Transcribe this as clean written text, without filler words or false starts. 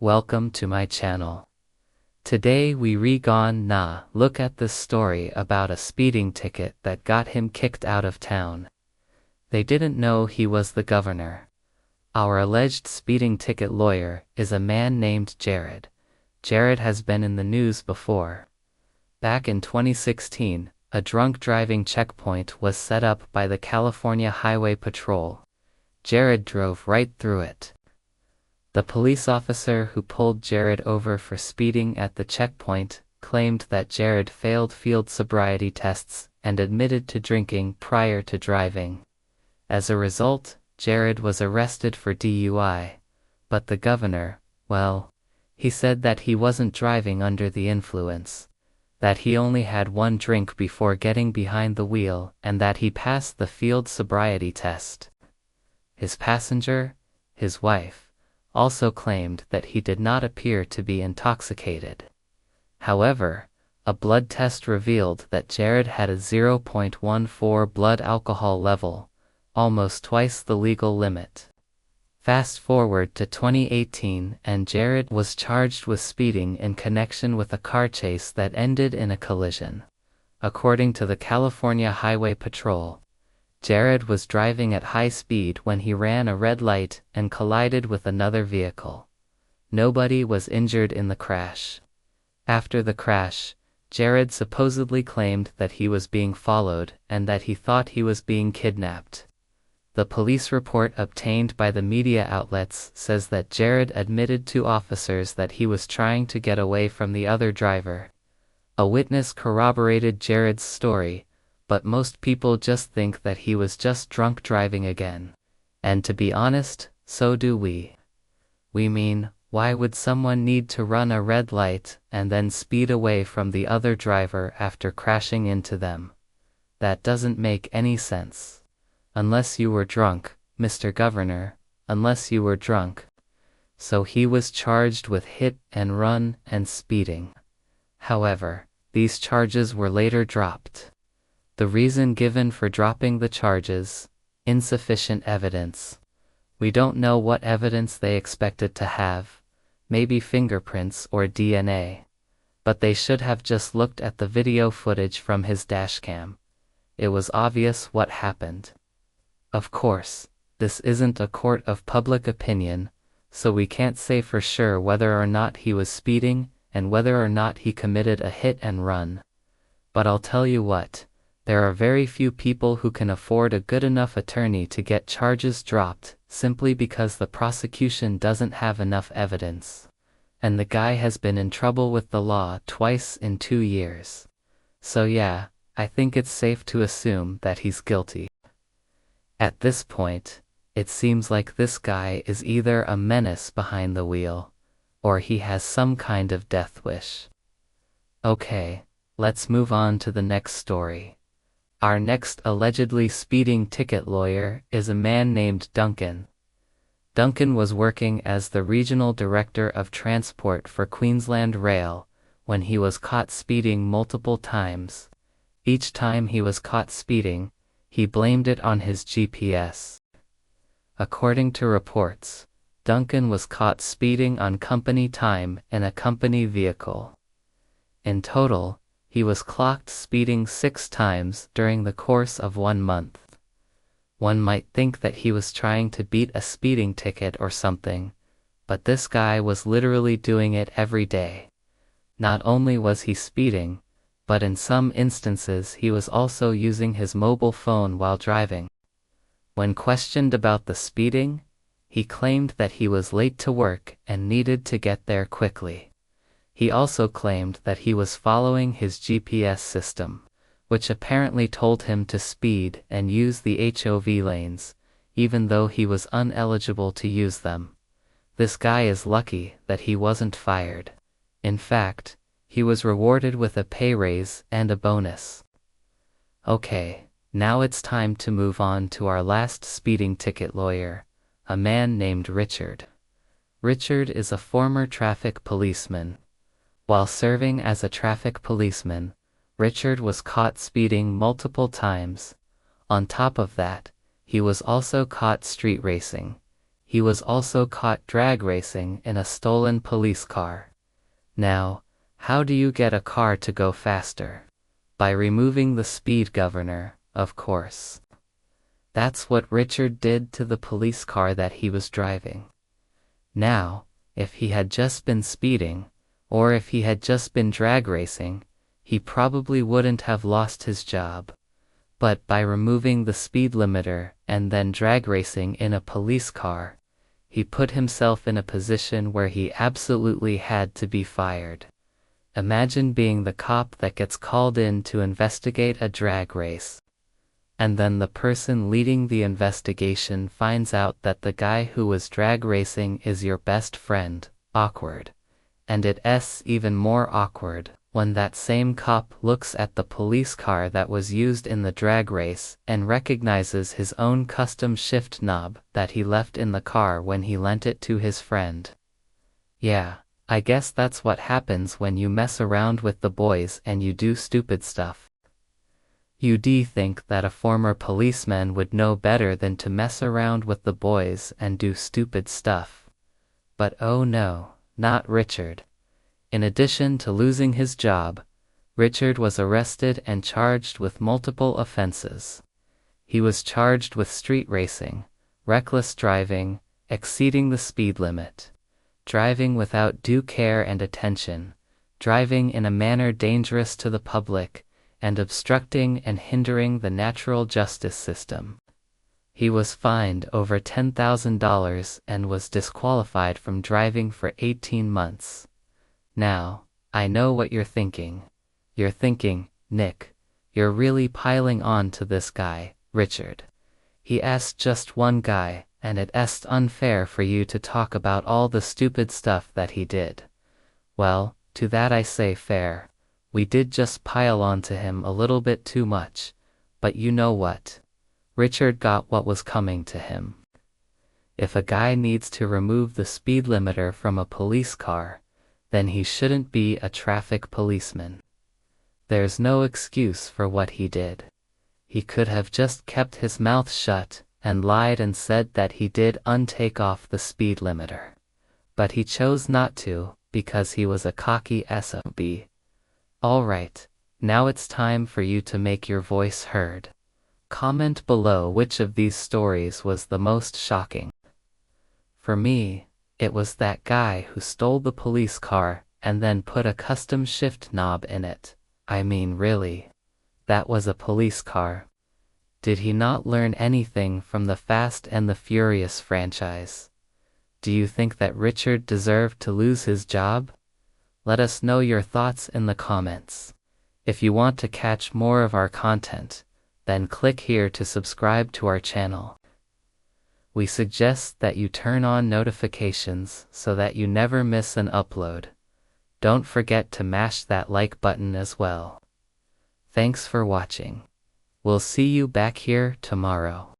Welcome to my channel. Today we look at this story about a speeding ticket that got him kicked out of town. They didn't know he was the governor. Our alleged speeding ticket lawyer is a man named Jared. Jared has been in the news before. Back in 2016, a drunk driving checkpoint was set up by the California Highway Patrol. Jared drove right through it. The police officer who pulled Jared over for speeding at the checkpoint claimed that Jared failed field sobriety tests and admitted to drinking prior to driving. As a result, Jared was arrested for DUI, but the governor, he said that he wasn't driving under the influence, that he only had one drink before getting behind the wheel, and that he passed the field sobriety test. His passenger, his wife, also claimed that he did not appear to be intoxicated. However, a blood test revealed that Jared had a 0.14 blood alcohol level, almost twice the legal limit. Fast forward to 2018 and Jared was charged with speeding in connection with a car chase that ended in a collision. According to the California Highway Patrol, Jared was driving at high speed when he ran a red light and collided with another vehicle. Nobody was injured in the crash. After the crash, Jared supposedly claimed that he was being followed and that he thought he was being kidnapped. The police report obtained by the media outlets says that Jared admitted to officers that he was trying to get away from the other driver. A witness corroborated Jared's story, but most people just think that he was just drunk driving again. And to be honest, so do we. We mean, why would someone need to run a red light and then speed away from the other driver after crashing into them? That doesn't make any sense. Unless you were drunk, Mr. Governor, unless you were drunk. So he was charged with hit and run and speeding. However, these charges were later dropped. The reason given for dropping the charges: insufficient evidence. We don't know what evidence they expected to have, maybe fingerprints or DNA. But they should have just looked at the video footage from his dashcam. It was obvious what happened. Of course, this isn't a court of public opinion, so we can't say for sure whether or not he was speeding and whether or not he committed a hit and run. But I'll tell you what. There are very few people who can afford a good enough attorney to get charges dropped simply because the prosecution doesn't have enough evidence. And the guy has been in trouble with the law twice in 2 years. So yeah, I think it's safe to assume that he's guilty. At this point, it seems like this guy is either a menace behind the wheel, or he has some kind of death wish. Okay, let's move on to the next story. Our next allegedly speeding ticket lawyer is a man named Duncan. Duncan was working as the regional director of transport for Queensland Rail when he was caught speeding multiple times. Each time he was caught speeding, he blamed it on his GPS. According to reports, Duncan was caught speeding on company time in a company vehicle. In total, he was clocked speeding 6 times during the course of 1 month. One might think that he was trying to beat a speeding ticket or something, but this guy was literally doing it every day. Not only was he speeding, but in some instances he was also using his mobile phone while driving. When questioned about the speeding, he claimed that he was late to work and needed to get there quickly. He also claimed that he was following his GPS system, which apparently told him to speed and use the HOV lanes, even though he was ineligible to use them. This guy is lucky that he wasn't fired. In fact, he was rewarded with a pay raise and a bonus. Okay, now it's time to move on to our last speeding ticket lawyer, a man named Richard. Richard is a former traffic policeman. While serving as a traffic policeman, Richard was caught speeding multiple times. On top of that, he was also caught street racing. he was also caught drag racing in a stolen police car. Now, how do you get a car to go faster? By removing the speed governor, of course. That's what Richard did to the police car that he was driving. Now, if he had just been speeding, or if he had just been drag racing, he probably wouldn't have lost his job. But by removing the speed limiter and then drag racing in a police car, he put himself in a position where he absolutely had to be fired. Imagine being the cop that gets called in to investigate a drag race. And then the person leading the investigation finds out that the guy who was drag racing is your best friend. Awkward. And it's even more awkward when that same cop looks at the police car that was used in the drag race and recognizes his own custom shift knob that he left in the car when he lent it to his friend. Yeah, I guess that's what happens when you mess around with the boys and you do stupid stuff. You'd think that a former policeman would know better than to mess around with the boys and do stupid stuff. But oh no, not Richard. In addition to losing his job, Richard was arrested and charged with multiple offenses. He was charged with street racing, reckless driving, exceeding the speed limit, driving without due care and attention, driving in a manner dangerous to the public, and obstructing and hindering the natural justice system. He was fined over $10,000 and was disqualified from driving for 18 months. Now, I know what you're thinking. You're thinking, Nick, you're really piling on to this guy, Richard. He asked just one guy, and it's unfair for you to talk about all the stupid stuff that he did. Well, to that I say fair. We did just pile on to him a little bit too much, but you know what? Richard got what was coming to him. If a guy needs to remove the speed limiter from a police car, then he shouldn't be a traffic policeman. There's no excuse for what he did. He could have just kept his mouth shut and lied and said that he did untake off the speed limiter. But he chose not to because he was a cocky SOB. Alright, now it's time for you to make your voice heard. Comment below which of these stories was the most shocking. For me, it was that guy who stole the police car and then put a custom shift knob in it. I mean really. That was a police car. Did he not learn anything from the Fast and the Furious franchise? Do you think that Richard deserved to lose his job? Let us know your thoughts in the comments. If you want to catch more of our content, then click here to subscribe to our channel. We suggest that you turn on notifications so that you never miss an upload. Don't forget to mash that like button as well. Thanks for watching. We'll see you back here tomorrow.